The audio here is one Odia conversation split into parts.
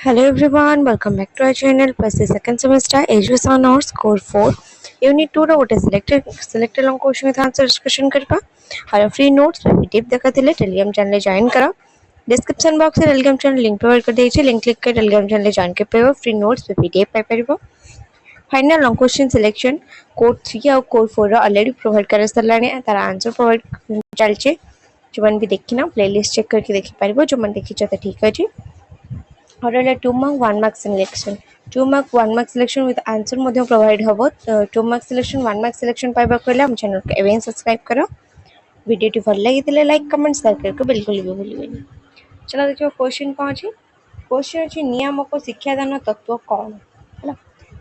Hello everyone, welcome back to our channel. Plus the second semester Education Notes Core 4 Unit 2 ର ଗୋଟେ selected long question with answer discussion କରିବା। और free notes PDF ଦେଖାଥିଲେ Telegram channel join करो। Description box ରେ Telegram channel link provide कर ଦେଇଛି, link click कर Telegram channel join कर पाइबो। free notes PDF पाइ परिबो। Final long question selection Core 3 और Core 4 ର already provide कर सरलाने तार आंसर provide चलचे। जो मन भी देखिना playlist check करके देखि परिबो, जो मन देखि त ठीक अछि। और 2 mark 1 mark selection 2 mark 1 mark selection with answer मध्ये प्रोवाइड हबो। 2 mark selection 1 mark selection पाइबा कहले हम चैनल के एवेन सब्सक्राइब करो। वीडियो टी भल लागि दिले लाइक कमेंट शेयर करके बिल्कुल भी भूलिबेनी। चलो देखियो क्वेश्चन कोन अछि। क्वेश्चन अछि नियामक शिक्षादान तत्व कोन हला।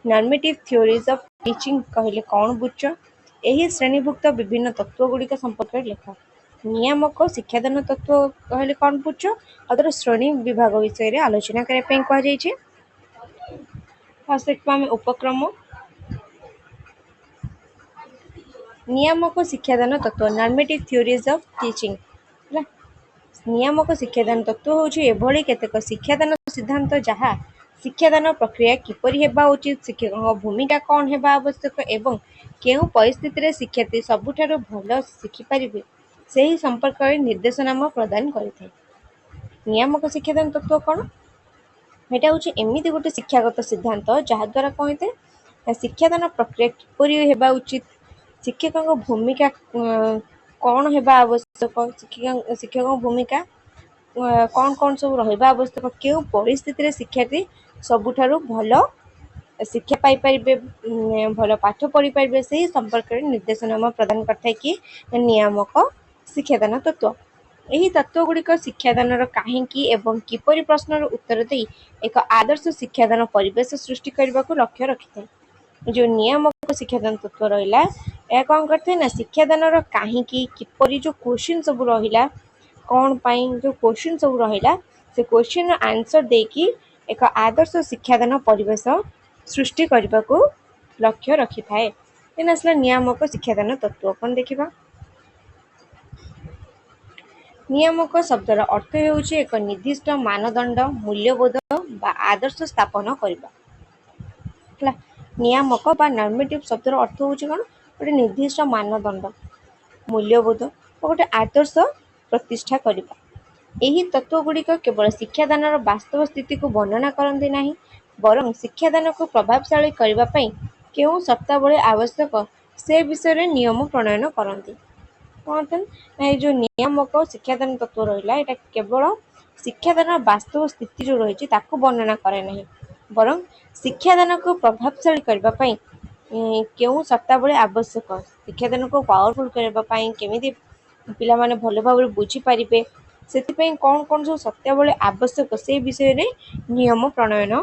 नॉर्मेटिव थ्योरीज ऑफ टीचिंग कहले कोन बुझ। एही श्रेणीभुक्त विभिन्न तत्व गुडी का संपर्क लेखा। नियामक शिक्षादान तत्व कहले कोन बुझ अदर श्रेणी विभाग विषय रे आलोचना करे पे कह जाय छै। फर्स्ट देखबा में उपक्रम नियामक शिक्षादान तत्व नॉर्मेटिव थ्योरीज ऑफ टीचिंग हला। नियामक शिक्षादान तत्व होछि एभली केतेक शिक्षादान सिद्धांत जहा शिक्षादान प्रक्रिया किपरि हेबा उचित, शिक्षकक भूमिका कोन हेबा आवश्यक एवं केउ परिस्थिति रे शिक्षार्थी सबुठारो भलो शिखि परिबे सेही संपर्क रे निर्देशनामा प्रदान करिथाय। नियामक शिक्षादान तत्व कोन एटा होछि एमिति गोटे शिक्षागत सिद्धांत जहा द्वारा कहते शिक्षादान प्रक्रिया किपरि हेबा उचित, शिक्षकक भूमिका कोन हेबा आवश्यक, शिक्षकक भूमिका कोन कोन सब रहबा आवश्यक, केउ परिस्थिति रे शिक्षार्थी सबुठारो भलो शिक्षा पाई परिबे, भलो पाठ पढ़ी परिबे सेही संपर्क रे निर्देशनामा प्रदान करथाय कि नियामक शिक्षादान तत्व। एही तत्व गुड़िक शिक्षादान काहींकी एवं किपरि प्रश्नर उत्तर देई एक आदर्श शिक्षादान परिवेश सृष्टि करबाकू लक्ष्य रखिथाय। जो नियामक शिक्षादान तत्व रहिला ए कोन करथे ना शिक्षादान काहींकी किपरि जो क्वेश्चन सब रहिला कोन पई जो क्वेश्चन सब रहिला से क्वेश्चन आंसर देकी एक आदर्श शिक्षादान परिवेश सृष्टि करबाकू लक्ष्य रखिथाय। देन असला नियामक शिक्षादान तत्व कोन देखिबा। नियामक शब्दर अर्थ हेउछि एक निर्दिष्ट मानदंड मूल्यबोध बा आदर्श स्थापन करबा हला। नियामक बा नॉर्मेटिव शब्दर अर्थ होछि कोन गोटे निर्दिष्ट मानदंड मूल्यबोध गोटे आदर्श प्रतिष्ठा करबा। एही तत्व गुड़िक केवल शिक्षादानर वास्तव स्थिति को वर्णना करते नहीं बरं शिक्षादान को प्रभावशाली करबा पई केउ शर्तावली आवश्यक से विषय रे नियम प्रणयन करती। कहते जो नियामक शिक्षादान तत्व रहिला एटा केवल शिक्षादान वास्तव स्थिति जो रही ताकू वर्णना करे नहीं बरं शिक्षादान को प्रभावशाली करबा पई केउ शर्तावली आवश्यक, शिक्षादान को पावरफुल करबा पई केमिति पिला माने भलो भाबरे बुझी पारिबे सेतिपई कोन कोन जो शर्तावली आवश्यक से विषय रे नियम प्रणयन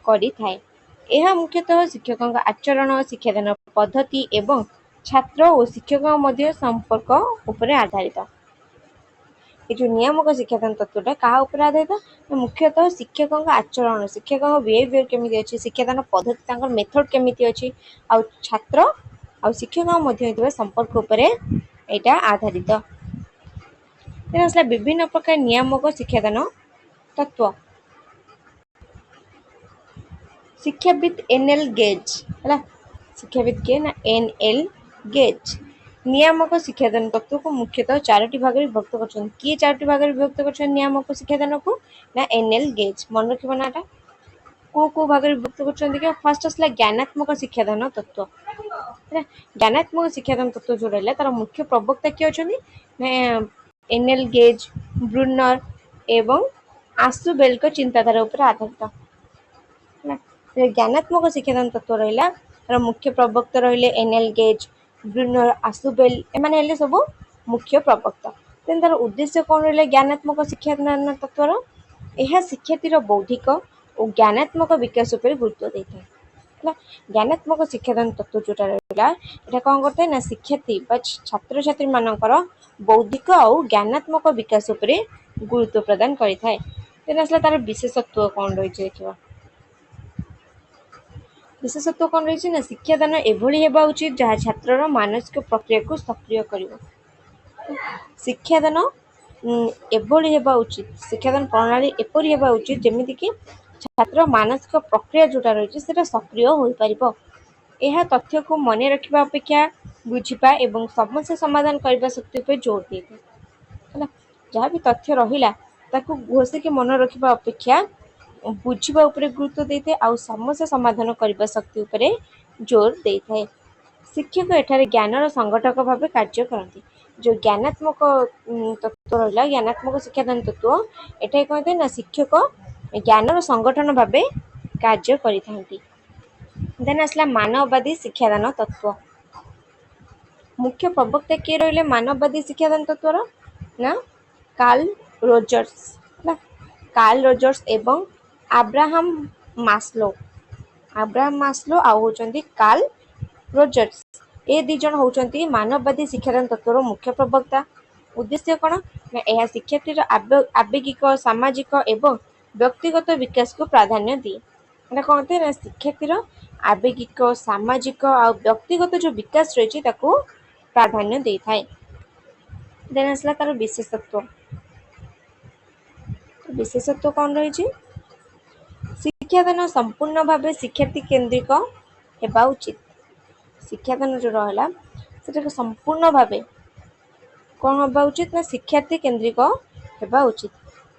करि थाए। यह मुख्यतः शिक्षकक आचरण, शिक्षादान पद्धति एवं छात्र और शिक्षक मध्य संपर्क उपरे आधारित। ये जो नियामक शिक्षादान तत्वटा कहा ऊपर आधारित मुख्यतः शिक्षकक आचरण, शिक्षकक बिहेवियर केमिति अछि, शिक्षादान पद्धति तांकर मेथड केमिति अछि आ छात्र आ शिक्षक मध्य होइतबा संपर्क उपरे एटा आधारित। तेन असला विभिन्न प्रकार नियामक शिक्षादान तत्व। शिक्षाविद एनएल गेज हला। शिक्षाविद के ना एनएल गेज नियामक शिक्षादान तत्व को मुख्यतः चारोटी भाग में विभक्त करछन। किए चारोटी भाग में विभक्त करछन नियामक शिक्षादान को ना एनएल गेज मन रखिबो नाटा को भाग में विभक्त करछन। देखियो फर्स्ट असला ज्ञानात्मक शिक्षादान तत्व है। ज्ञानात्मक शिक्षादान तत्व जो रहला तार मुख्य प्रवक्ता के अछनी ना एनएल गेज, ब्रूनर एवं आशुबेल को चिंताधारा ऊपर आधारित है। ज्ञानात्मक शिक्षादान तत्व रहिला तार मुख्य प्रवक्ता रहिले एनएल गेज, ब्रूनर, आशुबेल एमाने हेले सब मुख्य प्रवक्ता। तेन तार उद्देश्य कोन रहिले ज्ञानात्मक शिक्षादान तत्वर एहा शिक्षार्थीर बौद्धिक और ज्ञानात्मक विकास उपर गुरुत्व देइथाय हला। ज्ञानात्मक शिक्षादान तत्व जोटा रहिला एटा कोन करथाय ना शिक्षार्थी बा छात्र छात्री मानकर बौद्धिक और ज्ञानात्मक विकास उपर गुरुत्व प्रदान करिथाय। तेन असला तार विशेषत्व कोन रहिছে देखिबा। विशेषत्व कौन रही ना शिक्षादान एभली हेबा उचित जहाँ छात्रर मानसिक प्रक्रिया को सक्रिय करिवो। शिक्षादान एभली हेबा उचित, शिक्षादान प्रणाली एपरि हेबा उचित जेमिति कि ଛାତ୍ର ମାନସିକ ପ୍ରକ୍ରିୟା ଯୋଉଟା ରହିଛି ସେଟା ସକ୍ରିୟ ହୋଇପାରିବ। ଏହା ତଥ୍ୟକୁ ମନେ ରଖିବା ଅପେକ୍ଷା ବୁଝିବା ଏବଂ ସମସ୍ୟା ସମାଧାନ କରିବା ଶକ୍ତି ଉପରେ ଜୋର ଦେଇଥାଏ। ହେଲା, ଯାହା ବି ତଥ୍ୟ ରହିଲା ତାକୁ ଘୋଷିକି ମନେ ରଖିବା ଅପେକ୍ଷା ବୁଝିବା ଉପରେ ଗୁରୁତ୍ୱ ଦେଇଥାଏ ଆଉ ସମସ୍ୟା ସମାଧାନ କରିବା ଶକ୍ତି ଉପରେ ଜୋର ଦେଇଥାଏ। ଶିକ୍ଷକ ଏଠାରେ ଜ୍ଞାନର ସଂଗଠକ ଭାବେ କାର୍ଯ୍ୟ କରନ୍ତି। ଯୋଉ ଜ୍ଞାନାତ୍ମକ ତତ୍ତ୍ୱ ରହିଲା, ଜ୍ଞାନାତ୍ମକ ଶିକ୍ଷାଦାନ ତତ୍ତ୍ୱ, ଏଠାରେ କଣ ହେଇଥାଏ ନା ଶିକ୍ଷକ ଜ୍ଞାନର ସଂଗଠନ ଭାବେ କାର୍ଯ୍ୟ କରିଥାନ୍ତି। ଦେନ୍ ଆସିଲା ମାନବବାଦୀ ଶିକ୍ଷାଦାନ ତତ୍ତ୍ୱ। ମୁଖ୍ୟ ପ୍ରବକ୍ତା କିଏ ରହିଲେ ମାନବବାଦୀ ଶିକ୍ଷାଦାନ ତତ୍ତ୍ୱର? ନା କାର୍ଲ ରୋଜର୍ସ। ହେଲା, କାର୍ଲ ରୋଜର୍ସ ଏବଂ ଆବ୍ରାହାମ ମାସ୍ଲୋ। ଆବ୍ରାହାମ ମାସ୍ଲୋ ଆଉ ହଉଛନ୍ତି କାର୍ଲ ରୋଜର୍ସ। ଏ ଦି ଜଣ ହଉଛନ୍ତି ମାନବବାଦୀ ଶିକ୍ଷାଦାନ ତତ୍ତ୍ୱର ମୁଖ୍ୟ ପ୍ରବକ୍ତା। ଉଦ୍ଦେଶ୍ୟ କଣ? ନା ଏହା ଶିକ୍ଷାର୍ଥୀର ଆବେଗିକ, ସାମାଜିକ ଏବଂ ବ୍ୟକ୍ତିଗତ ବିକାଶକୁ ପ୍ରାଧାନ୍ୟ ଦିଏ। ଏଟା କଣ ଥାଏ ନା ଶିକ୍ଷାର୍ଥୀର ଆବେଗିକ, ସାମାଜିକ ଆଉ ବ୍ୟକ୍ତିଗତ ଯୋଉ ବିକାଶ ରହିଛି ତାକୁ ପ୍ରାଧାନ୍ୟ ଦେଇଥାଏ। ଦେନ୍ ଆସିଲା ତାର ବିଶେଷତ୍ୱ। ବିଶେଷତ୍ୱ କଣ ରହିଛି? ଶିକ୍ଷାଦାନ ସମ୍ପୂର୍ଣ୍ଣ ଭାବେ ଶିକ୍ଷାର୍ଥୀ କେନ୍ଦ୍ରିକ ହେବା ଉଚିତ। ଶିକ୍ଷାଦାନ ଯୋଉ ରହିଲା ସେଟାକୁ ସମ୍ପୂର୍ଣ୍ଣ ଭାବେ କଣ ହେବା ଉଚିତ? ନା ଶିକ୍ଷାର୍ଥୀ କେନ୍ଦ୍ରିକ ହେବା ଉଚିତ।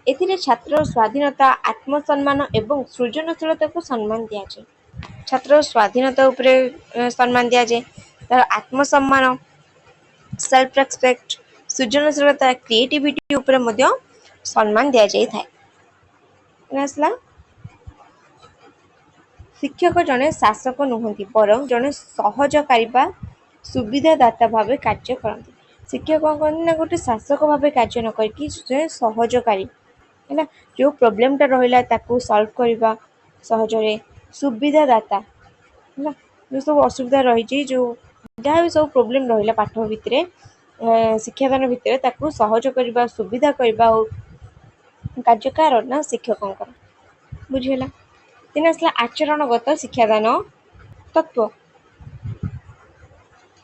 ଏଥିରେ ଛାତ୍ରର ସ୍ୱାଧୀନତା, ଆତ୍ମସମ୍ମାନ ଏବଂ ସୃଜନଶୀଳତାକୁ ସମ୍ମାନ ଦିଆଯାଏ। ଛାତ୍ରର ସ୍ୱାଧୀନତା ଉପରେ ସମ୍ମାନ ଦିଆଯାଏ, ତାର ଆତ୍ମସମ୍ମାନ, ସେଲ୍ଫ ରେସ୍ପେକ୍ଟ, ସୃଜନଶୀଳତା, କ୍ରିଏଟିଭିଟି ଉପରେ ମଧ୍ୟ ସମ୍ମାନ ଦିଆଯାଇଥାଏ। ଆସିଲା ଶିକ୍ଷକ ଜଣେ ଶାସକ ନୁହନ୍ତି ବରଂ ଜଣେ ସହଯୋଗକାରୀ ବା ସୁବିଧାଦାତା ଭାବେ କାର୍ଯ୍ୟ କରନ୍ତି। ଶିକ୍ଷକ କଣ କରନ୍ତି ନା ଗୋଟେ ଶାସକ ଭାବେ କାର୍ଯ୍ୟ ନ କରିକି ଜଣେ ସହଯୋଗକାରୀ, ହେଲା, ଯୋଉ ପ୍ରୋବ୍ଲେମଟା ରହିଲା ତାକୁ ସଲ୍ଭ କରିବା ସହଜରେ, ସୁବିଧାଦାତା, ହେଲା, ଯୋଉ ସବୁ ଅସୁବିଧା ରହିଛି, ଯୋଉ ଯାହା ବି ସବୁ ପ୍ରୋବ୍ଲେମ ରହିଲା ପାଠ ଭିତରେ, ଶିକ୍ଷାଦାନ ଭିତରେ ତାକୁ ସହଜ କରିବା, ସୁବିଧା କରିବା ଆଉ କାର୍ଯ୍ୟ କାହାର ନା ଶିକ୍ଷକଙ୍କର। ବୁଝିହେଲା। ଦିନ ଆସିଲା ଆଚରଣଗତ ଶିକ୍ଷାଦାନ ତତ୍ତ୍ୱ।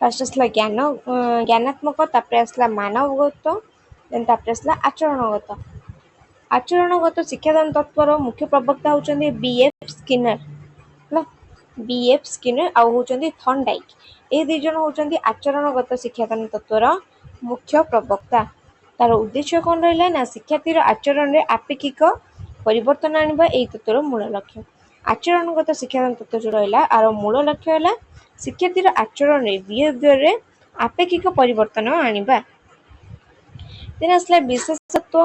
ଫାଷ୍ଟ ଆସିଲା ଜ୍ଞାନାତ୍ମକ, ତାପରେ ଆସିଲା ମାନବଗତ, ଦେନ୍ ତାପରେ ଆସିଲା ଆଚରଣଗତ। ଆଚରଣଗତ ଶିକ୍ଷାଦାନ ତତ୍ତ୍ୱର ମୁଖ୍ୟ ପ୍ରବକ୍ତା ହଉଛନ୍ତି B.F. ସ୍କିନର। ହେଲା, B.F. ସ୍କିନର ଆଉ ହଉଛନ୍ତି ଥର୍ନଡାଇକ। ଏ ଦି ଜଣ ହଉଛନ୍ତି ଆଚରଣଗତ ଶିକ୍ଷାଦାନ ତତ୍ତ୍ୱର ମୁଖ୍ୟ ପ୍ରବକ୍ତା। ତାର ଉଦ୍ଦେଶ୍ୟ କଣ ରହିଲା ନା ଶିକ୍ଷାର୍ଥୀର ଆଚରଣରେ ଆପେକ୍ଷିକ ପରିବର୍ତ୍ତନ ଆଣିବା ଏଇ ତତ୍ତ୍ୱର ମୂଳ ଲକ୍ଷ୍ୟ। ଆଚରଣଗତ ଶିକ୍ଷାଦାନ ତତ୍ତ୍ୱ ଯୋଉ ରହିଲା ଆର ମୂଳ ଲକ୍ଷ୍ୟ ହେଲା ଶିକ୍ଷାର୍ଥୀର ଆଚରଣରେ, ବିହେଭିୟରରେ ଆପେକ୍ଷିକ ପରିବର୍ତ୍ତନ ଆଣିବା। ଦିନ ଆସିଲା ବିଶେଷତ୍ୱ।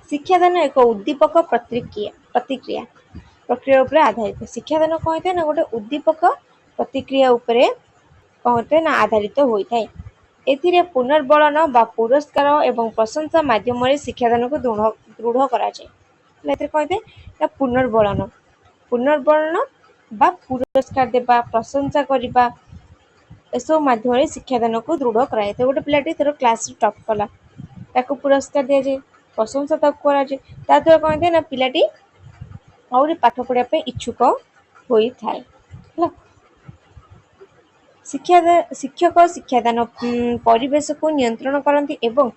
ଶିକ୍ଷାଦାନ ଏକ ଉଦ୍ଦୀପକ ପ୍ରତିକ୍ରିୟା ଉପରେ ଆଧାରିତ। ଶିକ୍ଷାଦାନ କଣ ହେଇଥାଏ ନା ଗୋଟେ ଉଦ୍ଦୀପକ ପ୍ରତିକ୍ରିୟା ଉପରେ କଣ ହେଇଥାଏ ନା ଆଧାରିତ ହୋଇଥାଏ। ଏଥିରେ ପୁନର୍ବଳନ ବା ପୁରସ୍କାର ଏବଂ ପ୍ରଶଂସା ମାଧ୍ୟମରେ ଶିକ୍ଷାଦାନକୁ ଦୃଢ଼ କରାଯାଏ। ଏଥିରେ କଣ ହେଇଥାଏ ନା ପୁନର୍ବଳନ ବା ପୁରସ୍କାର ଦେବା, ପ୍ରଶଂସା କରିବା, ଏସବୁ ମାଧ୍ୟମରେ ଶିକ୍ଷାଦାନକୁ ଦୃଢ଼ କରାଯାଇଥାଏ। ଗୋଟେ ପିଲାଟି ଧର କ୍ଲାସରେ ଟପ୍ କଲା, ତାକୁ ପୁରସ୍କାର ଦିଆଯାଏ, ପ୍ରଶଂସା ତାକୁ କରାଯାଏ। ତା ଦ୍ୱାରା କଣ ହେଇଥାଏ ନା ପିଲାଟି ଆହୁରି ପାଠ ପଢିବା ପାଇଁ ଇଚ୍ଛୁକ ହୋଇଥାଏ। ହେଲା, ଶିକ୍ଷକ ଶିକ୍ଷାଦାନ ପରିବେଶକୁ ନିୟନ୍ତ୍ରଣ କରନ୍ତି ଏବଂ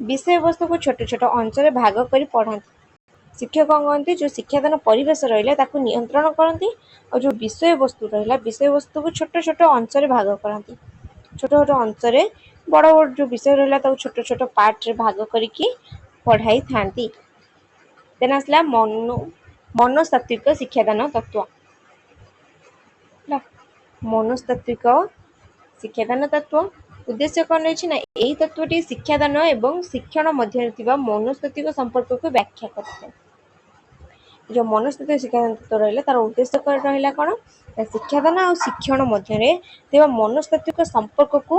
ବିଷୟବସ୍ତୁକୁ ଛୋଟ ଛୋଟ ଅଂଶରେ ଭାଗ କରି ପଢ଼ାନ୍ତି। ଶିକ୍ଷକ କଣ କରନ୍ତି, ଯୋଉ ଶିକ୍ଷାଦାନ ପରିବେଶ ରହିଲା ତାକୁ ନିୟନ୍ତ୍ରଣ କରନ୍ତି ଆଉ ଯୋଉ ବିଷୟବସ୍ତୁ ରହିଲା ବିଷୟବସ୍ତୁକୁ ଛୋଟ ଛୋଟ ଅଂଶରେ ଭାଗ କରନ୍ତି। ଛୋଟ ଛୋଟ ଅଂଶରେ ବଡ଼ ବଡ଼ ଯୋଉ ବିଷୟ ରହିଲା ତାକୁ ଛୋଟ ଛୋଟ ପାର୍ଟରେ ଭାଗ କରିକି ପଢ଼ାଇଥାନ୍ତି। ଦେନ୍ ଆସିଲା ମନସ୍ତାତ୍ତ୍ୱିକ ଶିକ୍ଷାଦାନ ତତ୍ତ୍ୱ। ହେଲା, ମନସ୍ତାତ୍ତ୍ୱିକ ଶିକ୍ଷାଦାନ ତତ୍ତ୍ୱ ଉଦ୍ଦେଶ୍ୟ କଣ ରହିଛି ନା ଏଇ ତତ୍ତ୍ୱଟି ଶିକ୍ଷାଦାନ ଏବଂ ଶିକ୍ଷଣ ମଧ୍ୟରେ ଥିବା ମନସ୍ତାତ୍ତ୍ୱିକ ସମ୍ପର୍କକୁ ବ୍ୟାଖ୍ୟା କରିଥାଏ। ଯୋଉ ମନସ୍ତାତ୍ତ୍ୱିକ ଶିକ୍ଷାଦାନ ତତ୍ତ୍ୱ ରହିଲା ତାର ଉଦ୍ଦେଶ୍ୟ ରହିଲା କଣ ନା ଶିକ୍ଷାଦାନ ଆଉ ଶିକ୍ଷଣ ମଧ୍ୟରେ ଥିବା ମନସ୍ତାତ୍ତ୍ୱିକ ସମ୍ପର୍କକୁ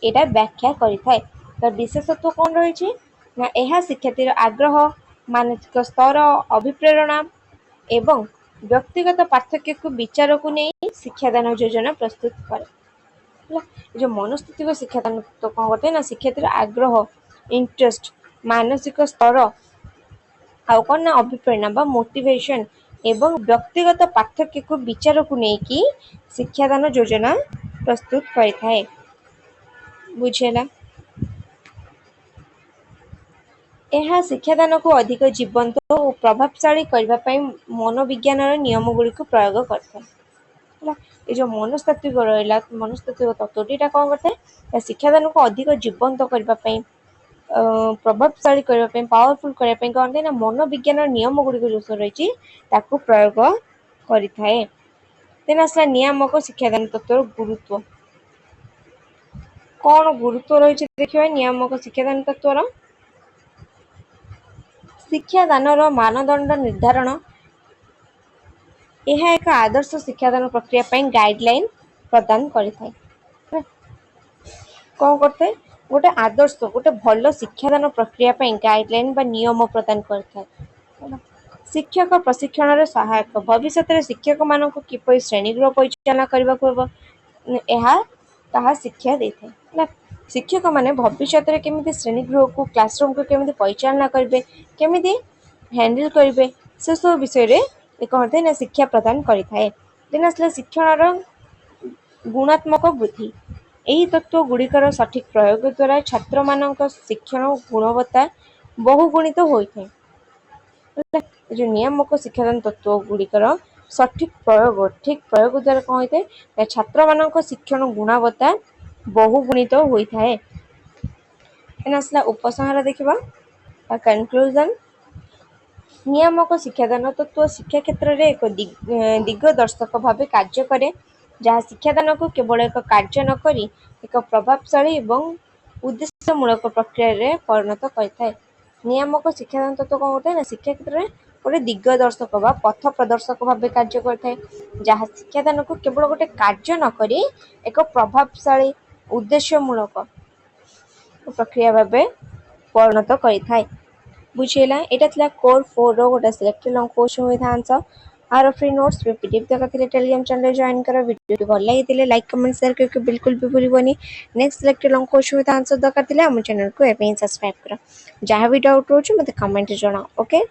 ଏଇଟା ବ୍ୟାଖ୍ୟା କରିଥାଏ। ତାର ବିଶେଷତ୍ୱ କଣ ରହିଛି ନା ଏହା ଶିକ୍ଷାର୍ଥୀର ଆଗ୍ରହ, ମାନସିକ ସ୍ତର, ଅଭିପ୍ରେରଣା ଏବଂ ବ୍ୟକ୍ତିଗତ ପାର୍ଥକ୍ୟକୁ ବିଚାରକୁ ନେଇ ଶିକ୍ଷାଦାନ ଯୋଜନା ପ୍ରସ୍ତୁତ କରେ। ହେଲା, ଏ ଯୋଉ ମନସ୍ତାତ୍ତ୍ୱିକ ଶିକ୍ଷାଦାନ ତ କଣ କରିଥାଏ ନା ଶିକ୍ଷାର୍ଥୀର ଆଗ୍ରହ, ଇଣ୍ଟରେଷ୍ଟ, ମାନସିକ ସ୍ତର ଆଉ କଣ ନା ଅଭିପ୍ରେରଣା ବା ମୋଟିଭେସନ ଏବଂ ବ୍ୟକ୍ତିଗତ ପାର୍ଥକ୍ୟକୁ ବିଚାରକୁ ନେଇକି ଶିକ୍ଷାଦାନ ଯୋଜନା ପ୍ରସ୍ତୁତ କରିଥାଏ। ବୁଝିହେଲା। ଏହା ଶିକ୍ଷାଦାନ को अधिक जीवंत और प्रभावशाली करने ପାଇଁ मनोविज्ञानର ନିୟମଗୁଡ଼ିକୁ ପ୍ରୟୋଗ କରିଥାଏ। ହେଲା ଏ ଯେଉଁ ମନସ୍ତାତ୍ତ୍ୱିକ ରହିଲା ମନସ୍ତାତ୍ତ୍ୱିକ ତତ୍ତ୍ୱଟି ଏଇଟା କ'ଣ କରିଥାଏ ନା ଶିକ୍ଷାଦାନକୁ ଅଧିକ ଜୀବନ୍ତ କରିବା ପାଇଁ ପ୍ରଭାବଶାଳୀ କରିବା ପାଇଁ ପାୱାରଫୁଲ୍ କରିବା ପାଇଁ କ'ଣ ଥାଏ ନା ମନୋବିଜ୍ଞାନର ନିୟମଗୁଡ଼ିକ ଯେଉଁ ସବୁ ରହିଛି ତାକୁ ପ୍ରୟୋଗ କରିଥାଏ। ଦେନ୍ ଆସିଲା ନିୟାମକ ଶିକ୍ଷାଦାନ ତତ୍ତ୍ୱର ଗୁରୁତ୍ୱ। କ'ଣ ଗୁରୁତ୍ୱ ରହିଛି ଦେଖିବା ନିୟାମକ ଶିକ୍ଷାଦାନ ତତ୍ତ୍ୱର। ଶିକ୍ଷାଦାନର ମାନଦଣ୍ଡ ନିର୍ଦ୍ଧାରଣ। ଏହା ଏକ ଆଦର୍ଶ ଶିକ୍ଷାଦାନ ପ୍ରକ୍ରିୟା ପାଇଁ ଗାଇଡଲାଇନ୍ ପ୍ରଦାନ କରିଥାଏ। କ'ଣ କରିଥାଏ ଗୋଟେ ଆଦର୍ଶ ଗୋଟେ ଭଲ ଶିକ୍ଷାଦାନ ପ୍ରକ୍ରିୟା ପାଇଁ ଗାଇଡଲାଇନ୍ ବା ନିୟମ ପ୍ରଦାନ କରିଥାଏ। ଶିକ୍ଷକ ପ୍ରଶିକ୍ଷଣରେ ସହାୟକ ଭବିଷ୍ୟତରେ ଶିକ୍ଷକମାନଙ୍କୁ କିପରି ଶ୍ରେଣୀଗୃହ ପରିଚାଳନା କରିବାକୁ ହେବ ଏହା ତାହା ଶିକ୍ଷା ଦେଇଥାଏ। ହେଲା ଶିକ୍ଷକମାନେ ଭବିଷ୍ୟତରେ କେମିତି ଶ୍ରେଣୀଗୃହକୁ କ୍ଲାସରୁମ୍କୁ କେମିତି ପରିଚାଳନା କରିବେ କେମିତି ହ୍ୟାଣ୍ଡେଲ୍ କରିବେ ସେସବୁ ବିଷୟରେ କ'ଣ ହୋଇଥାଏ ନା ଶିକ୍ଷା ପ୍ରଦାନ କରିଥାଏ। ଦେନ୍ ଆସିଲା ଶିକ୍ଷଣର ଗୁଣାତ୍ମକ ବୃଦ୍ଧି। ଏହି ତତ୍ତ୍ୱଗୁଡ଼ିକର ସଠିକ୍ ପ୍ରୟୋଗ ଦ୍ୱାରା ଛାତ୍ରମାନଙ୍କ ଶିକ୍ଷଣ ଗୁଣବତ୍ତା ବହୁଗୁଣିତ ହୋଇଥାଏ। ଏ ଯେଉଁ ନିୟାମକ ଶିକ୍ଷାଦାନ ତତ୍ତ୍ୱଗୁଡ଼ିକର ସଠିକ୍ ପ୍ରୟୋଗ ଦ୍ୱାରା କ'ଣ ହୋଇଥାଏ ନା ଛାତ୍ରମାନଙ୍କ ଶିକ୍ଷଣ ଗୁଣବତ୍ତା ବହୁଗୁଣିତ ହୋଇଥାଏ। ଏଇନା ଆସିଲା ଉପସଂହାର ଦେଖିବା ବା କନକ୍ଲୁଜନ୍। ନିୟାମକ ଶିକ୍ଷାଦାନ ତତ୍ତ୍ୱ ଶିକ୍ଷା କ୍ଷେତ୍ରରେ ଏକ ଦିଗଦର୍ଶକ ଭାବେ କାର୍ଯ୍ୟ କରେ ଯାହା ଶିକ୍ଷାଦାନକୁ କେବଳ ଏକ କାର୍ଯ୍ୟ ନ କରି ଏକ ପ୍ରଭାବଶାଳୀ ଏବଂ ଉଦ୍ଦେଶ୍ୟମୂଳକ ପ୍ରକ୍ରିୟାରେ ପରିଣତ କରିଥାଏ। ନିୟାମକ ଶିକ୍ଷାଦାନ ତତ୍ତ୍ୱ କ'ଣ କରିଥାଏ ନା ଶିକ୍ଷା କ୍ଷେତ୍ରରେ ଗୋଟେ ଦିଗଦର୍ଶକ ବା ପଥ ପ୍ରଦର୍ଶକ ଭାବେ କାର୍ଯ୍ୟ କରିଥାଏ ଯାହା ଶିକ୍ଷାଦାନକୁ କେବଳ ଗୋଟେ କାର୍ଯ୍ୟ ନ କରି ଏକ ପ୍ରଭାବଶାଳୀ ଉଦ୍ଦେଶ୍ୟମୂଳକ ପ୍ରକ୍ରିୟା ଭାବେ ପରିଣତ କରିଥାଏ। ବୁଝିହେଲା ଏଇଟା ଥିଲା କୋର୍ 4ର ଗୋଟେ selected long question with answer. आर फ्री नोट्स पीडीएफ दरकार टेलीग्राम चैनल जॉइन कर वीडियो भल लगी लाइक कमेंट शेयर करके बिल्कुल भी भूलनी। Next selected long question with answer दरकार आम चैनल को सब्सक्राइब कर जहाँ भी डाउट रोचे मत कमेंट जनाओ। ओके।